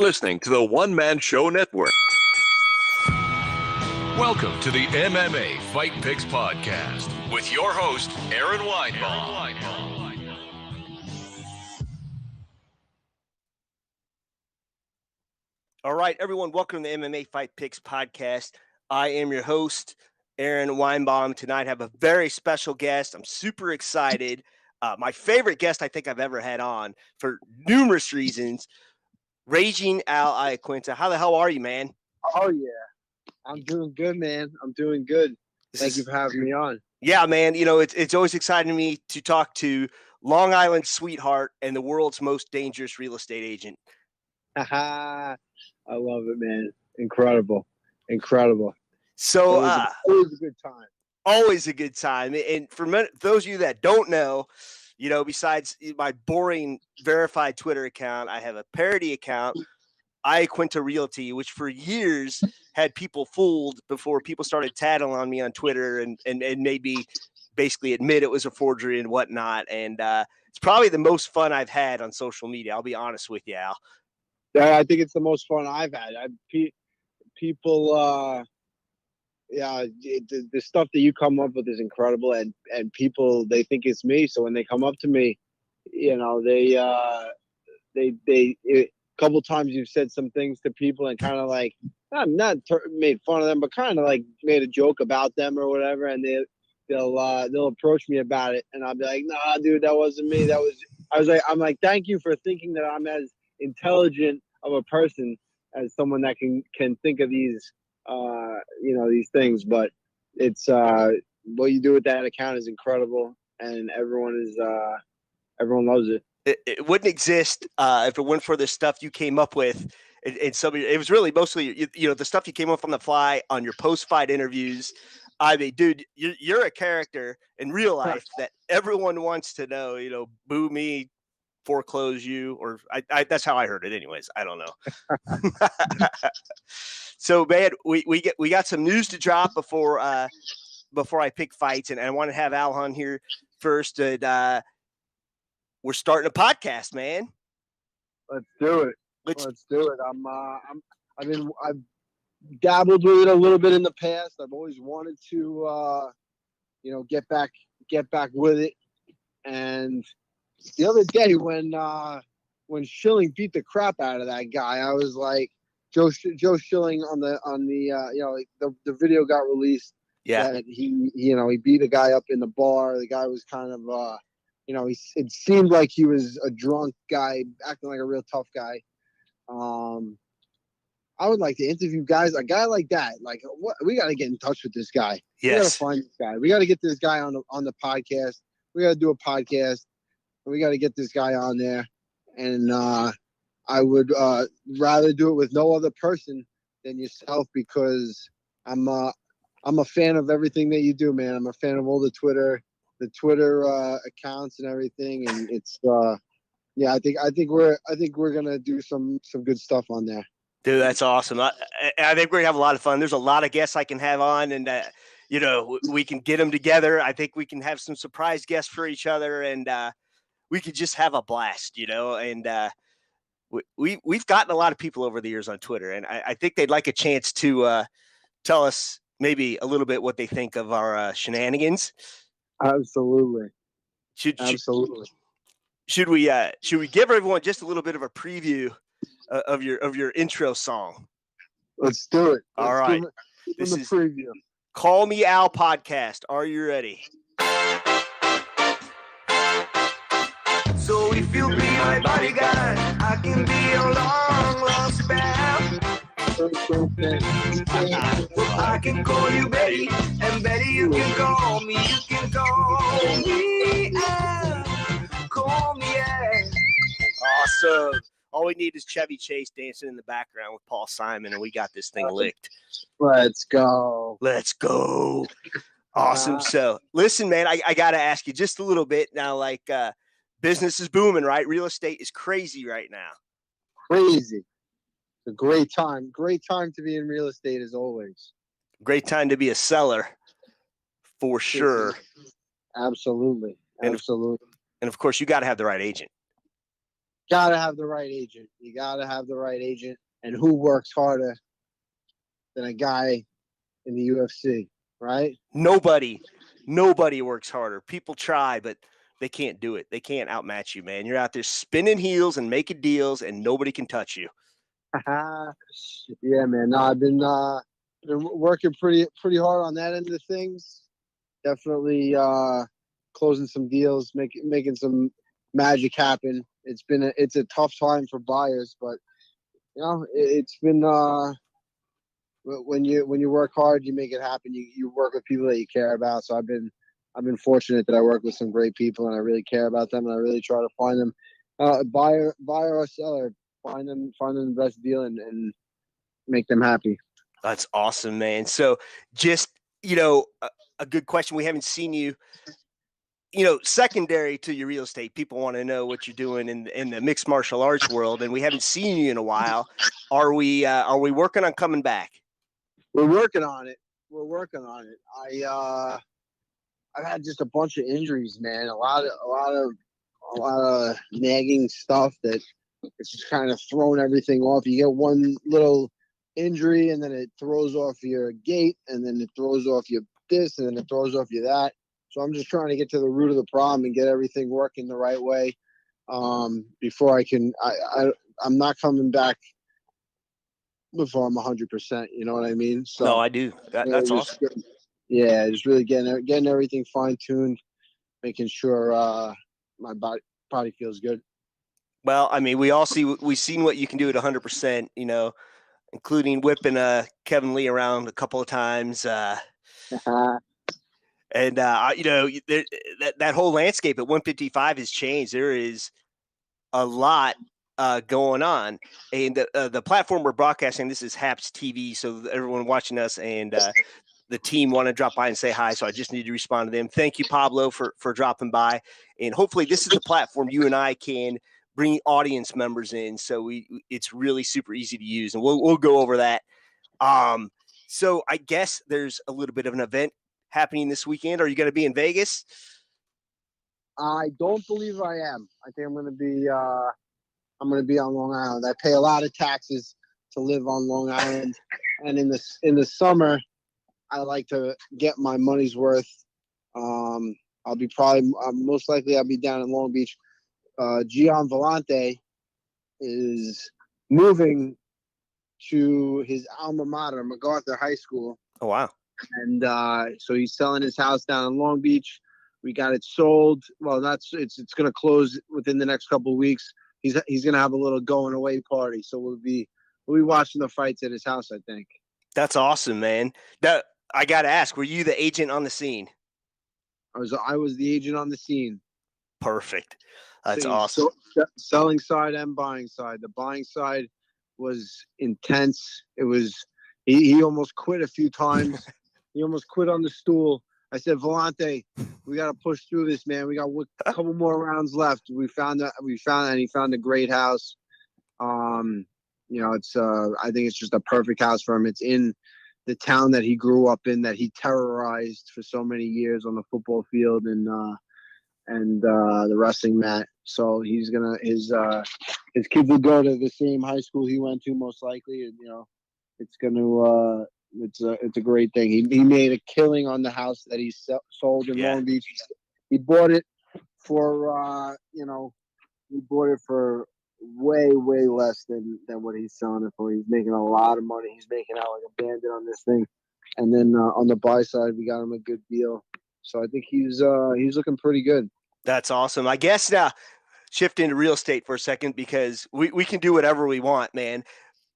Listening to the One Man Show Network. Welcome to the MMA Fight Picks podcast with your host, Aaron Weinbaum. All right, everyone, welcome to the MMA Fight Picks podcast. I am your host, Aaron Weinbaum. Tonight I have a very special guest. I'm super excited. My favorite guest I think I've ever had on for numerous reasons. Raging Al Iaquinta. How the hell are you, man? Oh, yeah. I'm doing good, man. I'm doing good. Thank you for having me on. Yeah, man. You know, it's always exciting to me to talk to Long Island sweetheart and the world's most dangerous real estate agent. I love it, man. Incredible. So, always a good time. Always a good time. And for those of you that don't know, you know, besides my boring verified Twitter account, I have a parody account, Iaquinta Realty, which for years had people fooled before people started tattling on me on Twitter and maybe basically admit it was a forgery and whatnot. And it's probably the most fun I've had on social media. I'll be honest with you, Al. Yeah, I think it's the most fun I've had. People, the stuff that you come up with is incredible, and people, they think it's me. So when they come up to me, you know, a couple times you've said some things to people and kind of like, not made fun of them, but kind of like made a joke about them or whatever, and they'll approach me about it, and I'll be like, nah, dude, that wasn't me. I'm like, thank you for thinking that I'm as intelligent of a person as someone that can think of these these things. But it's what you do with that account is incredible, and everyone loves it. It wouldn't exist if it weren't for the stuff you came up with. And it was really mostly, you know, the stuff you came up on the fly on your post-fight interviews. I mean, dude, you're a character in real life that everyone wants to know, you know, boo me, foreclose you, or I that's how I heard it anyways. I don't know. So, man, we got some news to drop before I pick fights, and I want to have Al on here first. And we're starting a podcast, man. Let's do it. Let's do it. I've dabbled with it a little bit in the past. I've always wanted to, get back with it. And the other day when Schilling beat the crap out of that guy, I was like, Joe Schilling on the video got released. Yeah. That he beat a guy up in the bar. The guy was kind of, it seemed like he was a drunk guy, acting like a real tough guy. I would like to interview a guy like that. Like, what, we got to get in touch with this guy. Yes. We got to find this guy. We got to get this guy on the podcast. We got to do a podcast. We got to get this guy on there. And I would rather do it with no other person than yourself, because I'm a fan of everything that you do, man. I'm a fan of all the Twitter accounts and everything, and it's I think we're gonna do some good stuff on there. Dude, that's awesome. I think we're gonna have a lot of fun. There's a lot of guests I can have on, and we can get them together. I think we can have some surprise guests for each other, and we could just have a blast, you know. And we've gotten a lot of people over the years on Twitter, and I think they'd like a chance to tell us maybe a little bit what they think of our shenanigans. Absolutely. Absolutely. Should we give everyone just a little bit of a preview of your intro song? Let's do it. All right. This is preview. Call Me Al podcast. Are you ready? So if you'll be my bodyguard, I can be your long lost pal. Well, I can call you Betty, and Betty, you can call me. You can call me Al. Call me Al. Awesome. All we need is Chevy Chase dancing in the background with Paul Simon, and we got this thing licked. Let's go. Awesome. So, listen, man, I got to ask you just a little bit now. Like, business is booming, right? Real estate is crazy right now. Crazy. It's a great time. Great time to be in real estate, as always. Great time to be a seller, for sure. Absolutely. And of course, you got to have the right agent. gotta have the right agent. You gotta have the right agent. And who works harder than a guy in the UFC, right? Nobody works harder. People try, but they can't do it. They can't outmatch you, man. You're out there spinning heels and making deals, and nobody can touch you. Yeah, man. No, I've been working pretty hard on that end of things. Definitely closing some deals, making some magic happen. It's a tough time for buyers, but you know, it's been when you work hard, you make it happen. You work with people that you care about. So I've been fortunate that I work with some great people, and I really care about them, and I really try to find them, buyer or seller, find them the best deal and make them happy. That's awesome, man. So just, a good question. We haven't seen you, secondary to your real estate. People want to know what you're doing in the mixed martial arts world, and we haven't seen you in a while. Are we working on coming back? We're working on it. I've had just a bunch of injuries, man. A lot of nagging stuff that it's just kind of thrown everything off. You get one little injury, and then it throws off your gait, and then it throws off your this, and then it throws off you that. So I'm just trying to get to the root of the problem and get everything working the right way before I can. I'm not coming back before I'm 100%. You know what I mean? So No, I do. That's awesome. Just really getting everything fine tuned, making sure my body feels good. Well, I mean, we've seen what you can do at 100%. Including whipping Kevin Lee around a couple of times. And that whole landscape at 155 has changed. There is a lot going on, and the platform we're broadcasting this is HAPPS TV. So everyone watching us and the team want to drop by and say hi. So I just need to respond to them. Thank you, Pablo, for dropping by, and hopefully this is the platform you and I can bring audience members in. So it's really super easy to use, and we'll go over that. So I guess there's a little bit of an event happening this weekend. Are you going to be in Vegas? I don't believe I am. I think I'm going to be on Long Island. I pay a lot of taxes to live on Long Island, and in the summer, I like to get my money's worth. I'll be most likely I'll be down in Long Beach. Gian Vellante is moving to his alma mater, MacArthur High School. Oh, wow. And so he's selling his house down in Long Beach. We got it sold. Well, it's going to close within the next couple of weeks. He's going to have a little going away party. So we'll be watching the fights at his house, I think. That's awesome, man. I got to ask, were you the agent on the scene? I was the agent on the scene. Perfect. That's awesome. Selling side and buying side. The buying side was intense. It was he almost quit a few times. He almost quit on the stool. I said, Vellante, we got to push through this, man. We got a couple more rounds left. And he found a great house. It's I think it's just a perfect house for him. It's in the town that he grew up in, that he terrorized for so many years on the football field and the wrestling mat. So his kids will go to the same high school he went to, most likely, and it's a great thing. He made a killing on the house that he sold in Long Beach. He bought it for way less than what he's selling it for. He's making a lot of money. He's making out like a bandit on this thing. And then on the buy side, we got him a good deal. So I think he's looking pretty good. That's awesome. I guess shift into real estate for a second, because we can do whatever we want, man.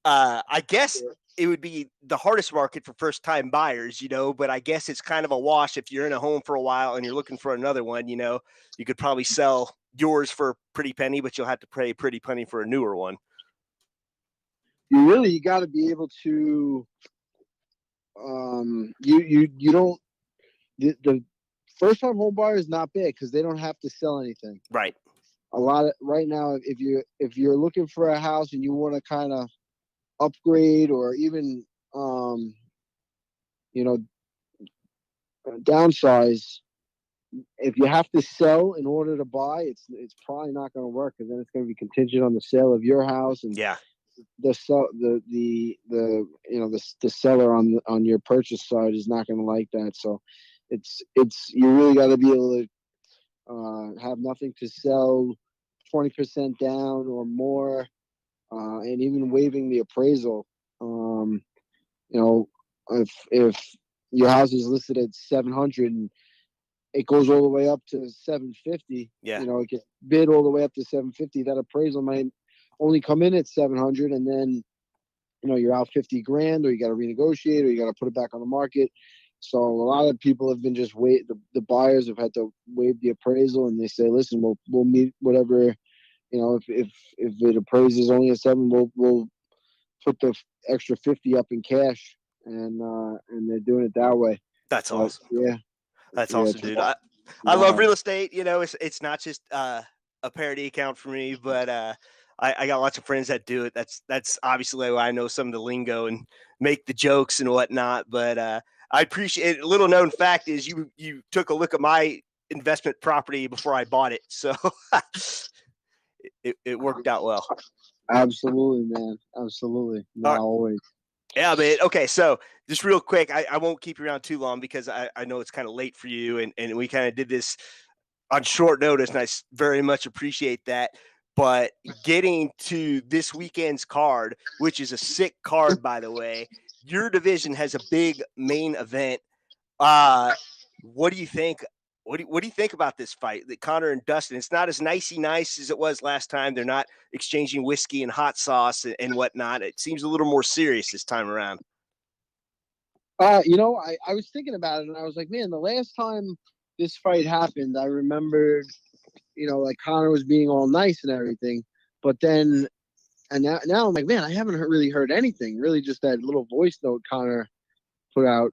I guess it would be the hardest market for first-time buyers, but I guess it's kind of a wash. If you're in a home for a while and you're looking for another one, you could probably sell yours for a pretty penny, but you'll have to pay a pretty penny for a newer one. You got to be able to, you don't, the first-time home buyer is not bad because they don't have to sell anything. Right. Right now, if you're looking for a house and you want to kind of upgrade or even downsize, if you have to sell in order to buy, it's probably not going to work, because then it's going to be contingent on the sale of your house, and Yeah. the seller on your purchase side is not going to like that. So it's you really got to be able to have nothing to sell, 20% down or more, and even waiving the appraisal. If your house is listed at 700 and it goes all the way up to 750, Yeah. it gets bid all the way up to 750, that appraisal might only come in at 700, and then you're out 50 grand, or you got to renegotiate, or you got to put it back on the market. So a lot of people have been just the buyers have had to waive the appraisal, and they say, listen, we'll meet whatever, if it appraises only at 7, we'll put the extra 50 up in cash, and they're doing it that way. That's awesome. Yeah. That's Yeah, awesome, dude. I love real estate. It's not just a parody account for me, but I got lots of friends that do it. That's obviously why I know some of the lingo and make the jokes and whatnot. But I appreciate it. A little known fact is you took a look at my investment property before I bought it, so it worked out well. Absolutely, man. Absolutely. Not always. Yeah, man. Okay, so just real quick, I won't keep you around too long, because I know it's kind of late for you, and we kind of did this on short notice, and I very much appreciate that. But getting to this weekend's card, which is a sick card, by the way, your division has a big main event. What do you think? What do you think about this fight, that Conor and Dustin? It's not as nicey nice as it was last time. They're not exchanging whiskey and hot sauce and whatnot. It seems a little more serious this time around. I was thinking about it, and I was like, man, the last time this fight happened, I remembered, like Conor was being all nice and everything, but then, and now I'm like, man, I haven't really heard anything. Really, just that little voice note Conor put out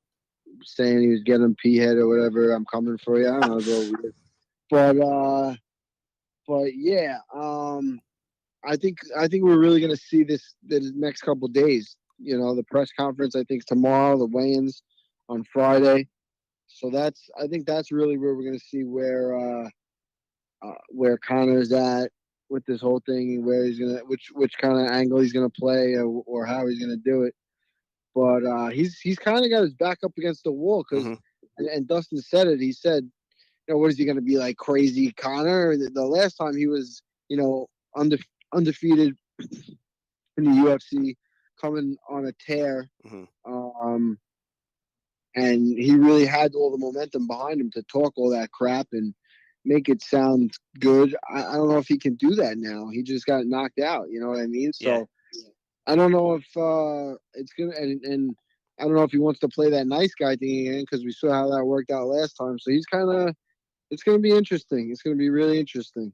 saying he was getting pea head or whatever. I'm coming for you. I don't know, it's a little weird. But yeah, I think we're really gonna see this the next couple of days. The press conference, I think, tomorrow, the weigh-ins on Friday. So I think that's really where we're gonna see where Conor's at with this whole thing, and where he's gonna which kind of angle he's gonna play, or how he's gonna do it. But he's kind of got his back up against the wall, because and Dustin said it. He said, what is he going to be, like crazy Conor? The last time he was, undefeated in the UFC, coming on a tear, and he really had all the momentum behind him to talk all that crap and make it sound good. I don't know if he can do that now. He just got knocked out. You know what I mean? So. Yeah. I don't know if it's gonna, and I don't know if he wants to play that nice guy thing again, because we saw how that worked out last time. So it's gonna be interesting. It's gonna be really interesting.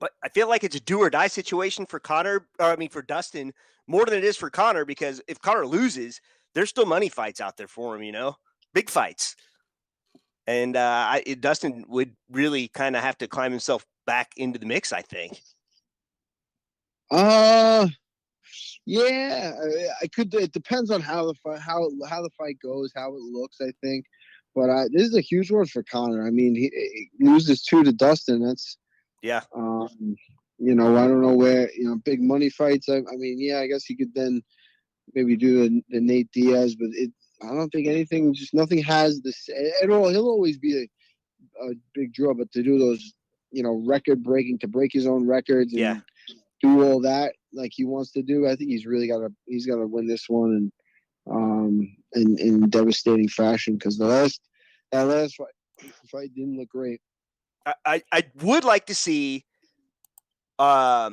But I feel like it's a do or die situation for for Dustin, more than it is for Conor, because if Conor loses, there's still money fights out there for him, big fights. And Dustin would really kind of have to climb himself back into the mix, I think. Yeah, I could. It depends on how the fight goes, how it looks, I think. But this is a huge one for Conor. I mean, he loses 2 to Dustin. That's yeah. I don't know where big money fights. I mean, yeah, I guess he could then maybe do the Nate Diaz, but I don't think nothing has this at all. He'll always be a big draw, but to do those record breaking, to break his own records and do all that like he wants to do, I think he's got to win this one, and in devastating fashion, because that last fight didn't look great. I would like to see at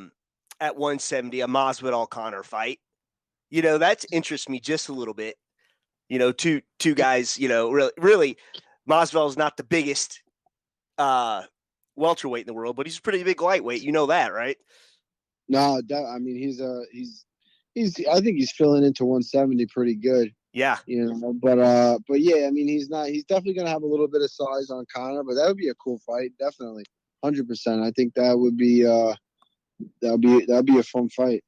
170 a Masvidal Conor fight. That interests me just a little bit. Two guys, really Masvidal is not the biggest welterweight in the world, but he's a pretty big lightweight. You know that, right? No, I mean, he's I think he's filling into 170 pretty good. Yeah. But yeah, I mean, he's definitely going to have a little bit of size on Conor, but that would be a cool fight. Definitely. 100%. I think that would be, that'd be a fun fight.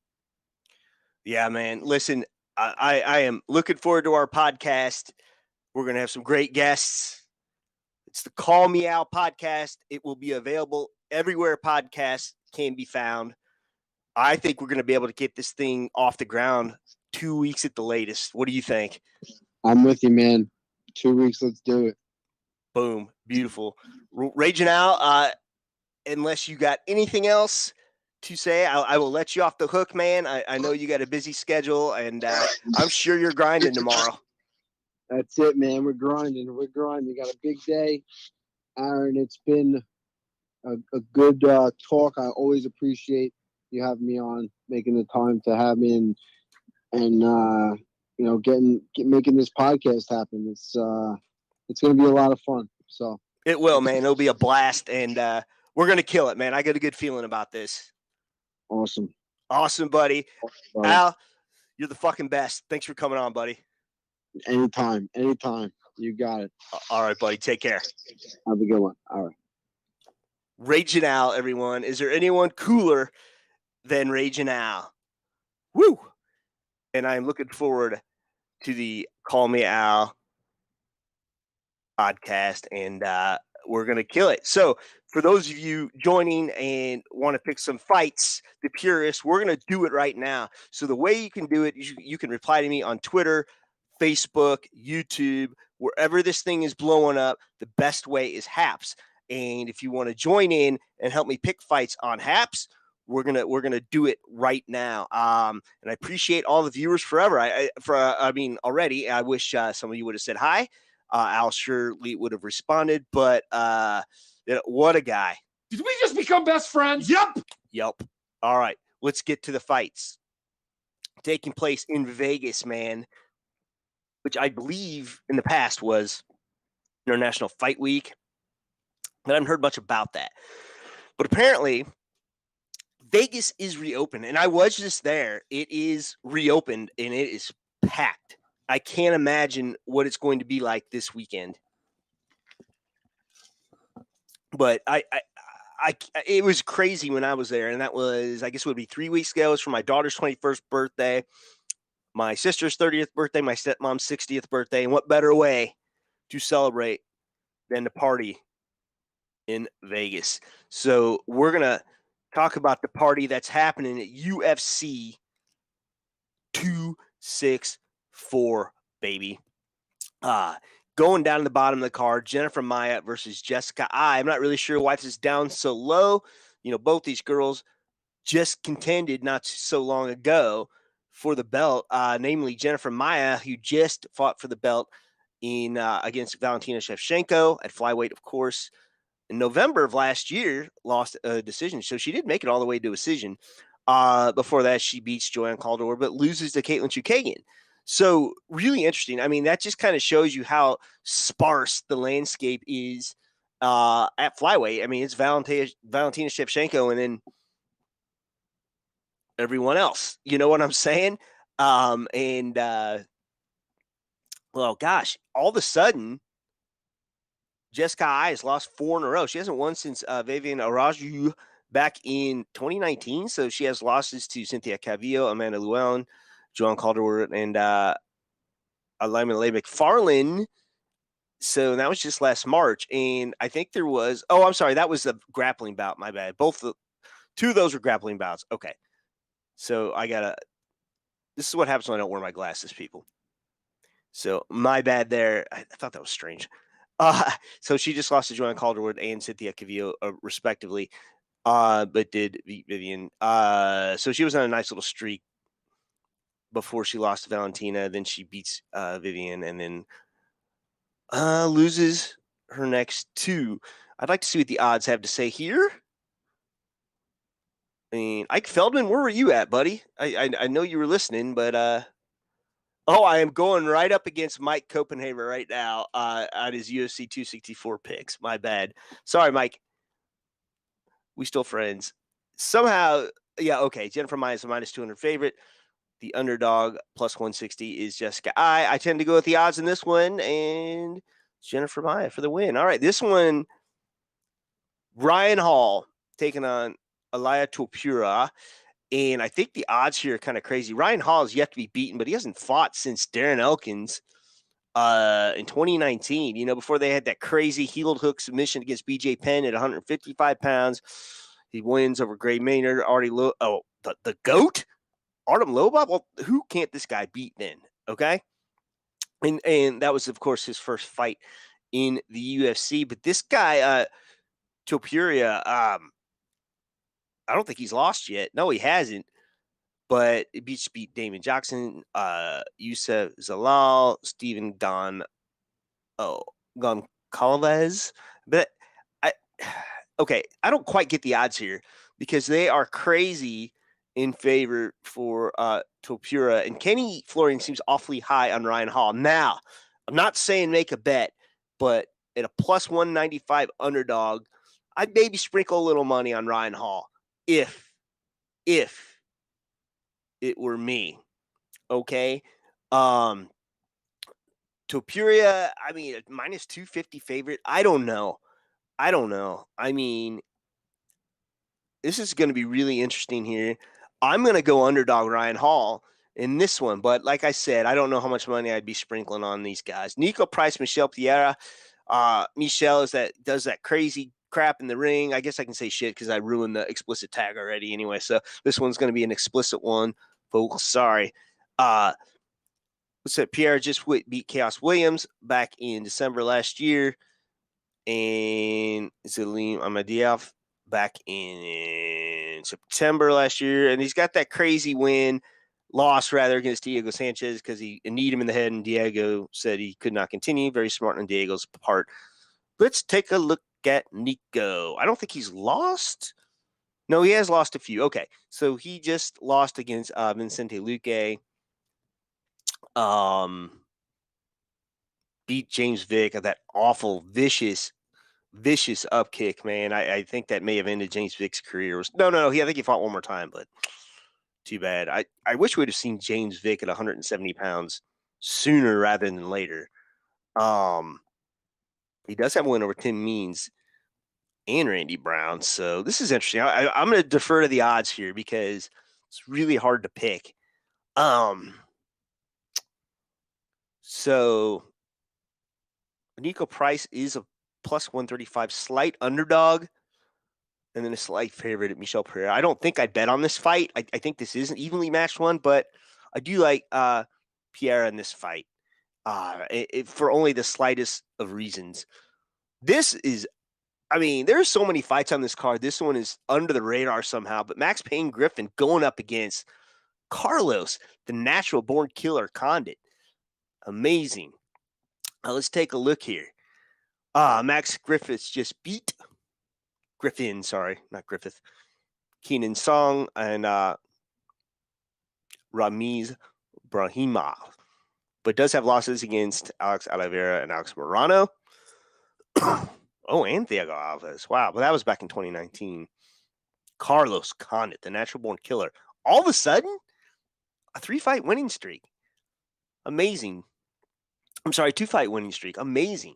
Yeah, man. Listen, I am looking forward to our podcast. We're going to have some great guests. It's the Call Me Out podcast. It will be available everywhere podcasts can be found. I think we're going to be able to get this thing off the ground 2 weeks at the latest. What do you think? I'm with you, man. 2 weeks. Let's do it. Boom. Beautiful. Raging Al, unless you got anything else to say, I will let you off the hook, man. I know you got a busy schedule, and I'm sure you're grinding tomorrow. That's it, man. We're grinding. We got a big day. Aaron, it's been a good talk. I always appreciate you having me on, making the time to have me, and you know, making this podcast happen. It's going to be a lot of fun. So it will, man. It'll be a blast, and we're going to kill it, man. I got a good feeling about this. Awesome, buddy. Al, you're the fucking best. Thanks for coming on, buddy. Anytime. You got it. All right, buddy. Take care. Have a good one. All right. Raging Al, everyone. Is there anyone cooler than Raging Al? Woo! And I'm looking forward to the Call Me Al podcast, and we're going to kill it. So for those of you joining and want to pick some fights, the purists, we're going to do it right now. So the way you can do it, you can reply to me on Twitter, Facebook, YouTube, wherever this thing is blowing up. The best way is HAPPS. And if you want to join in and help me pick fights on HAPPS, we're gonna do it right now. And I appreciate all the viewers forever. Already. I wish some of you would have said hi. Al surely would have responded, but what a guy! Did we just become best friends? Yep. All right, let's get to the fights taking place in Vegas, man. Which I believe in the past was International Fight Week. But I haven't heard much about that. But apparently, Vegas is reopened. And I was just there. It is reopened, and it is packed. I can't imagine what it's going to be like this weekend. But it was crazy when I was there. And that was, I guess it would be 3 weeks ago. It was for my daughter's 21st birthday, my sister's 30th birthday, my stepmom's 60th birthday. And what better way to celebrate than to party in Vegas? So we're going to talk about the party that's happening at UFC 264, baby. Going down to the bottom of the card, Jennifer Maia versus Jessica I. I'm not really sure why this is down so low. You know, both these girls just contended not so long ago for the belt, namely Jennifer Maia, who just fought for the belt in against Valentina Shevchenko at flyweight, of course. In November of last year, lost a decision. So she did make it all the way to a decision. Before that, she beats Joanne Calder, but loses to Caitlin Chukagian. So really interesting. I mean, that just kind of shows you how sparse the landscape is at flyweight. I mean, it's Valentina Shevchenko and then everyone else. You know what I'm saying? Well, gosh, all of a sudden, Jessica I has lost 4 in a row. She hasn't won since Vivian Araujo back in 2019. So she has losses to Cynthia Calvillo, Amanda Llewellyn, Joanne Calderwood, and Lyman McFarlane. So that was just last March. And I think there was, I'm sorry, that was a grappling bout. My bad. Two of those were grappling bouts. Okay. So this is what happens when I don't wear my glasses, people. So my bad there. I thought that was strange. So she just lost to Joanne Calderwood and Cynthia Calvillo, respectively, but did beat Vivian. So she was on a nice little streak before she lost to Valentina. Then she beats Vivian and then loses her next 2. I'd like to see what the odds have to say here. I mean, Ike Feldman, where were you at, buddy? I know you were listening, but I am going right up against Mike Copenhaver right now on his UFC 264 picks. My bad. Sorry, Mike. We still friends. Somehow, yeah, okay. Jennifer Maia is a -200 favorite. The underdog +160 is Jessica I. I tend to go with the odds in this one, and Jennifer Maia for the win. All right, this one, Ryan Hall taking on Alaya Topura. And I think the odds here are kind of crazy. Ryan Hall is yet to be beaten, but he hasn't fought since Darren Elkins in 2019, before they had that crazy heeled hook submission against BJ Penn at 155 pounds. He wins over Gray Maynard. The GOAT, Artem Lobov. Well, who can't this guy beat then? Okay. And that was, of course, his first fight in the UFC. But this guy, Topuria, I don't think he's lost yet. No, he hasn't. But it beat Damon Jackson, Youssef Zalal, Stephen Goncalves. But I don't quite get the odds here because they are crazy in favor for Topuria. And Kenny Florian seems awfully high on Ryan Hall. Now, I'm not saying make a bet, but at a plus 195 underdog, I'd maybe sprinkle a little money on Ryan Hall if it were me. Okay. Topuria, I mean, minus 250 favorite. I don't know. I mean, this is going to be really interesting here. I'm going to go underdog Ryan Hall in this one. But like I said, I don't know how much money I'd be sprinkling on these guys. Nico Price, Michel Pereira. Michel does that crazy crap in the ring. I guess I can say shit because I ruined the explicit tag already anyway. So this one's going to be an explicit one, folks. Sorry. Pierre just beat Chaos Williams back in December last year. And Zelim Amadiev back in September last year. And he's got that crazy loss against Diego Sanchez because he kneed him in the head, and Diego said he could not continue. Very smart on Diego's part. Let's take a look at Nico. I don't think he's lost. No, he has lost a few. Okay, so he just lost against Vincente Luque. Beat James Vick of that awful, vicious up kick, man. I think that may have ended James Vick's career. No. I think he fought one more time, but too bad. I wish we'd have seen James Vick at 170 pounds sooner rather than later. He does have a win over Tim Means and Randy Brown. So this is interesting. I'm going to defer to the odds here because it's really hard to pick. So Nico Price is a plus 135 slight underdog, and then a slight favorite at Michel Pereira. I don't think I'd bet on this fight. I think this is an evenly matched one, but I do like Pereira in this fight for only the slightest of reasons. This is, there's so many fights on this card. This one is under the radar somehow, but Max Payne Griffin going up against Carlos, the natural born killer Condit. Amazing. Let's take a look here. Max Griffiths just beat Griffin, sorry, not Griffith. Keenan Song and Ramiz Brahima, but does have losses against Alex Oliveira and Alex Morano. And Thiago Alves. Wow, but that was back in 2019. Carlos Condit, the natural born killer. All of a sudden, a 3-fight winning streak. Amazing. I'm sorry, 2-fight winning streak. Amazing.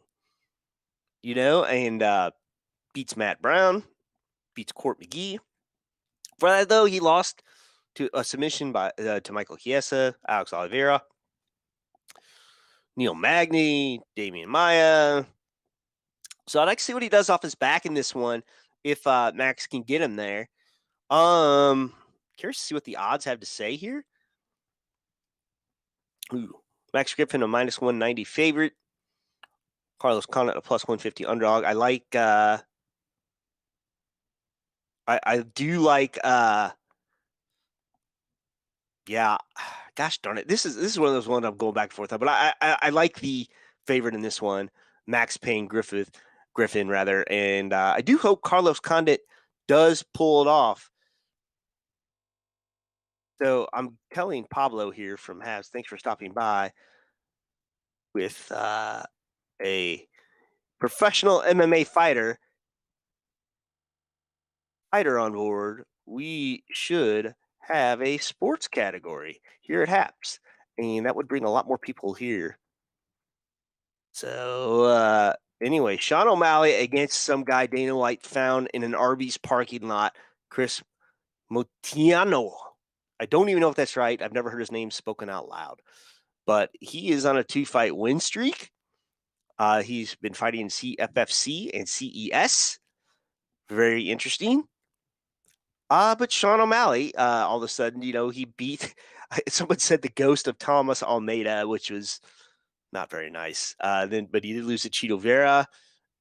And beats Matt Brown, beats Court McGee. For that, though, he lost to a submission to Michael Chiesa, Alex Oliveira, Neil Magny, Damian Maia. So I'd like to see what he does off his back in this one if Max can get him there. Curious to see what the odds have to say here. Ooh, Max Griffin a minus 190 favorite. Carlos Condit a plus 150 underdog. I like. I do like. Yeah, gosh darn it. This is one of those ones I'm going back and forth on, but I like the favorite in this one, Max Payne Griffin rather, and I do hope Carlos Condit does pull it off. So I'm telling Pablo here from HAPPS, thanks for stopping by with a professional MMA fighter on board. We should have a sports category here at HAPPS, and that would bring a lot more people here. So anyway, Sean O'Malley against some guy Dana White found in an Arby's parking lot, Chris Motiano. I don't even know if that's right. I've never heard his name spoken out loud. but he is on a 2-fight win streak. He's been fighting in CFFC and CES. Very interesting. But Sean O'Malley, all of a sudden, he beat, someone said the ghost of Thomas Almeida, which was not very nice. But he did lose to Chito Vera,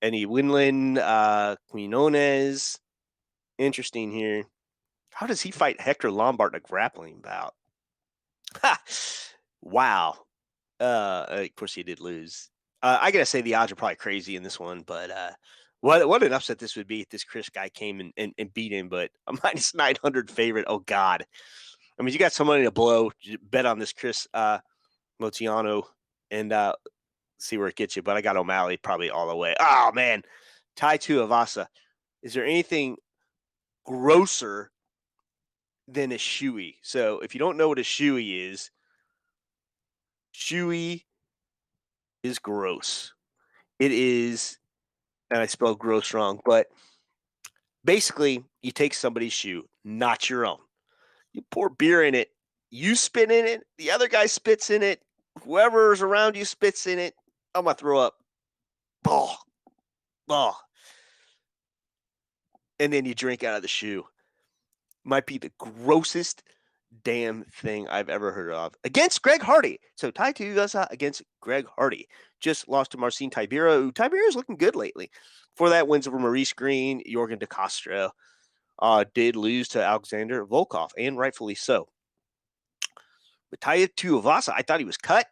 Eddie Winland, Quinones. Interesting here. How does he fight Hector Lombard in a grappling bout? Ha! Wow. Of course, he did lose. I gotta say the odds are probably crazy in this one, but what an upset this would be if this Chris guy came and beat him. But a minus 900 favorite. Oh God. I mean, you got some money to blow. Bet on this Chris Motiano and see where it gets you. But I got O'Malley probably all the way. Oh man, Tai Tuivasa. Is there anything grosser than a shoey? So if you don't know what a shoey is gross. It is, and I spelled gross wrong, but basically you take somebody's shoe, not your own. You pour beer in it, you spit in it, the other guy spits in it, whoever's around you spits in it. I'm going to throw up. Oh. And then you drink out of the shoe. Might be the grossest damn thing I've ever heard of. Against Greg Hardy. So Tai Tuivasa against Greg Hardy. Just lost to Marcin Tybura, who Tybura is looking good lately. For that, wins over Maurice Green, Jorgen De Castro. Did lose to Alexander Volkov, and rightfully so. But Tai Tuivasa, I thought he was cut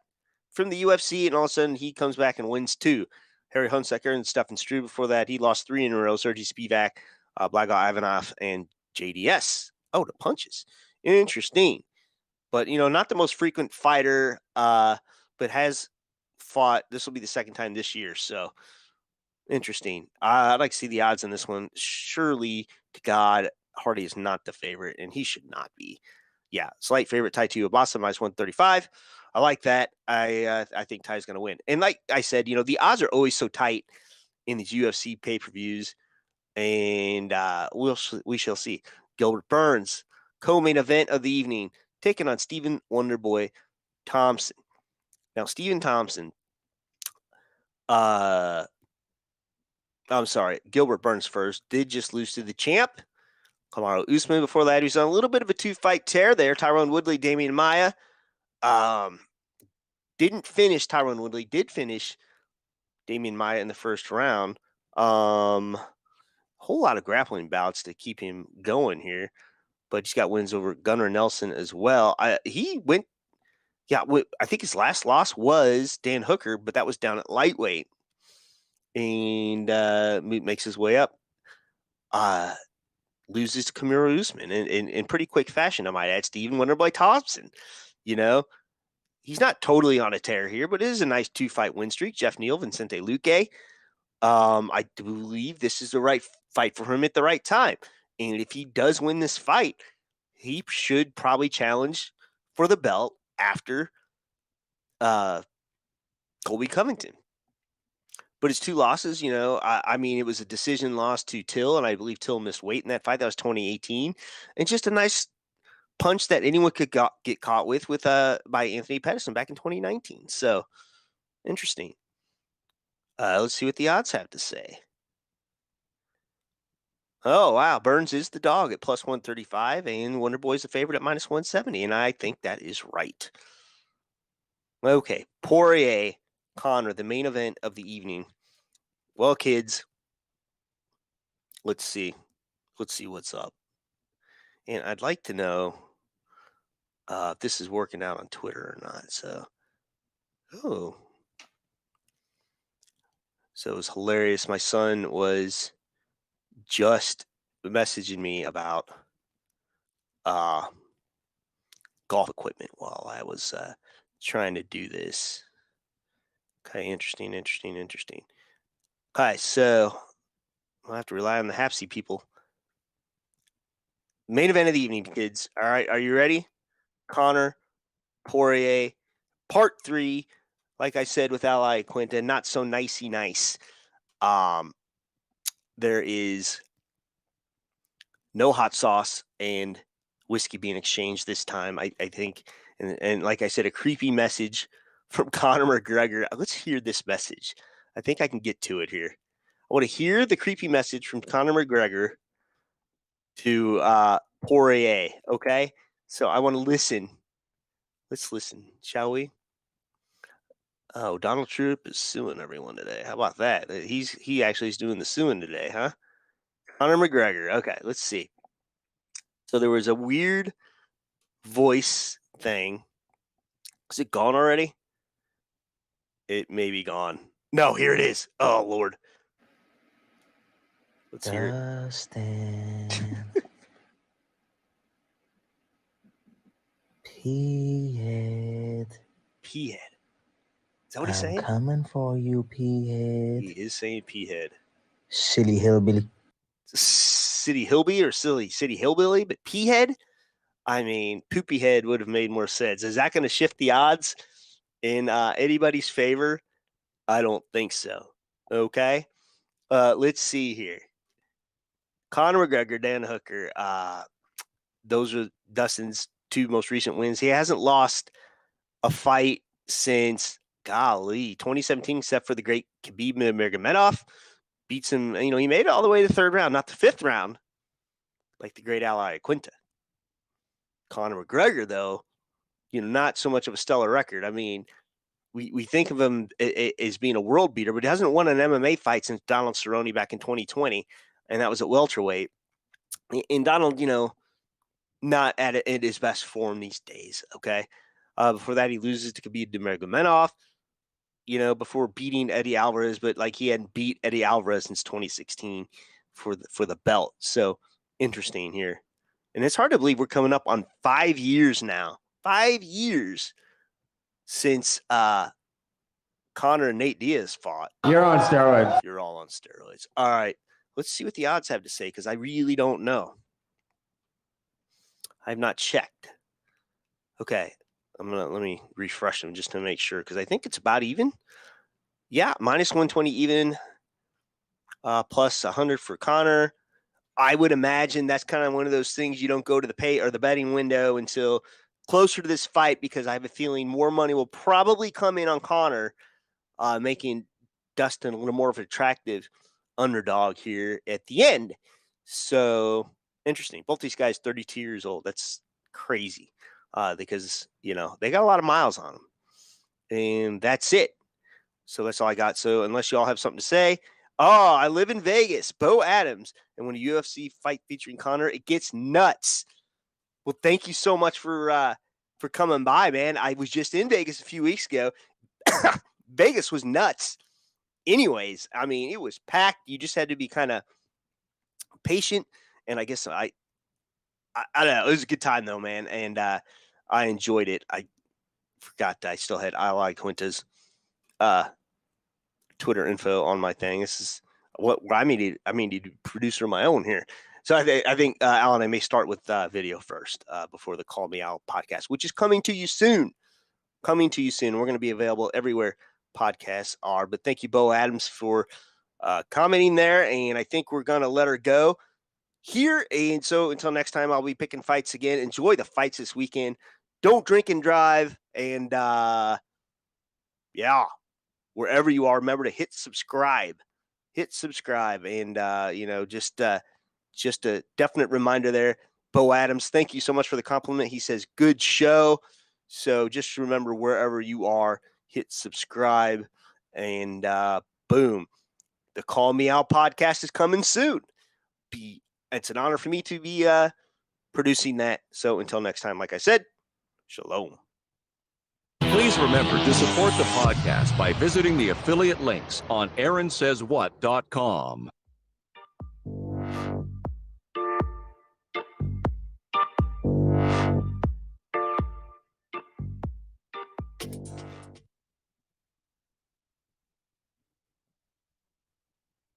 from the UFC, and all of a sudden he comes back and wins two. Harry Hunsaker and Stefan Struve. Before that, he lost 3 in a row. Sergey Spivak, Blago Ivanov, and JDS. Oh, the punches. Interesting. But, not the most frequent fighter, but has fought. This will be the second time this year. So, interesting. I'd like to see the odds on this one. Surely, to God, Hardy is not the favorite, and he should not be. Yeah, slight favorite, Tai Tuivasa, minus 135. I like that. I think Ty's going to win. And like I said, the odds are always so tight in these UFC pay-per-views, and we shall see. Gilbert Burns, co-main event of the evening, taking on Stephen Wonderboy Thompson. Now, Stephen Thompson, I'm sorry, Gilbert Burns first, did just lose to the champ, Kamaru Usman. Before that, he was on a little bit of a 2-fight tear there. Tyrone Woodley, Damian Maia. Didn't finish Tyrone Woodley, did finish Damian Maia in the first round. Whole lot of grappling bouts to keep him going here, but he's got wins over Gunnar Nelson as well. He went, I think his last loss was Dan Hooker, but that was down at lightweight, and makes his way up. Loses to Kamaru Usman in pretty quick fashion, I might add. Stephen Wonderboy Thompson, he's not totally on a tear here, but it is a nice 2-fight win streak. Jeff Neal, Vicente Luque. I believe this is the right fight for him at the right time. And if he does win this fight, he should probably challenge for the belt after Colby Covington. But his 2 losses, I mean, it was a decision loss to Till, and I believe Till missed weight in that fight. That was 2018. And just a nice punch that anyone could get caught with by Anthony Pettis back in 2019. So, interesting. Let's see what the odds have to say. Oh, wow. Burns is the dog at plus 135, and Wonderboy's the favorite at minus 170, and I think that is right. Okay, Poirier, Conor, the main event of the evening. Well, kids, let's see. Let's see what's up. And I'd like to know if this is working out on Twitter or not. So it was hilarious. My son was just messaging me about golf equipment while I was trying to do this. Okay, interesting. Okay, so I'll have to rely on the Hapsy people. Main event of the evening, kids. All right, are you ready? Conor, Poirier, part 3. Like I said with Iaquinta, not so nicey nice. There is no hot sauce and whiskey being exchanged this time. I think And like I said, a creepy message from Conor McGregor. Let's hear this message. I think I can get to it here. I want to hear the creepy message from Conor McGregor to Poirier. Okay, so I want to listen. Let's listen, shall we? Oh, Donald Trump is suing everyone today. How about that? He actually is doing the suing today, huh? Conor McGregor. Okay, let's see. So there was a weird voice thing. Is it gone already? It may be gone. No, here it is. Oh, Lord. Let's hear it. Dustin. P-head. P-head. Is that what he's I'm saying? coming for you, P-head. He is saying P-head. Silly hillbilly. City hillbilly or city hillbilly, but P-head? I mean, poopy head would have made more sense. Is that going to shift the odds in anybody's favor? I don't think so. Okay. Let's see here. Conor McGregor, Dan Hooker. Those are Dustin's 2 most recent wins. He hasn't lost a fight since 2017, except for the great Khabib Nurmagomedov. Beats him. He made it all the way to the 3rd round, not the 5th round, like the great ally Iaquinta. Conor McGregor, though, not so much of a stellar record. I mean, we think of him as being a world beater, but he hasn't won an MMA fight since Donald Cerrone back in 2020, and that was at welterweight. And Donald, not at his best form these days, okay? Before that, he loses to Khabib Nurmagomedov, before beating Eddie Alvarez, but he hadn't beat Eddie Alvarez since 2016 for the belt. So interesting here. And it's hard to believe we're coming up on 5 years now. 5 years since Conor and Nate Diaz fought. You're on steroids. You're all on steroids. All right. Let's see what the odds have to say, because I really don't know. I have not checked. Okay. Let me refresh them just to make sure, because I think it's about even. Yeah, minus 120 even, plus 100 for Conor. I would imagine that's kind of one of those things you don't go to the pay or the betting window until closer to this fight, because I have a feeling more money will probably come in on Conor, making Dustin a little more of an attractive underdog here at the end. So interesting. Both these guys 32 years old. That's crazy, because they got a lot of miles on them, and that's it. So that's all I got. So unless you all have something to say. Oh, I live in Vegas. Bo Adams. And when a UFC fight featuring Conor, it gets nuts. Well, thank you so much for coming by, man. I was just in Vegas a few weeks ago. Vegas was nuts. Anyways, I mean, it was packed. You just had to be kind of patient. And I guess I don't know. It was a good time, though, man. And I enjoyed it. I forgot I still had Iaquinta's Twitter info on my thing. This is what I needed. I need a producer of my own here. So I think Alan, I may start with video first before the Call Me Out podcast, which is coming to you soon. We're going to be available everywhere podcasts are. But thank you, Bo Adams, for commenting there. And I think we're going to let her go here. And so until next time, I'll be picking fights again. Enjoy the fights this weekend. Don't drink and drive. And wherever you are, remember to hit subscribe. And, just a definite reminder there. Bo Adams, thank you so much for the compliment. He says, good show. So just remember, wherever you are, hit subscribe, and boom. The Call Me Out podcast is coming soon. It's an honor for me to be producing that. So until next time, like I said, shalom. Please remember to support the podcast by visiting the affiliate links on AaronSaysWhat.com.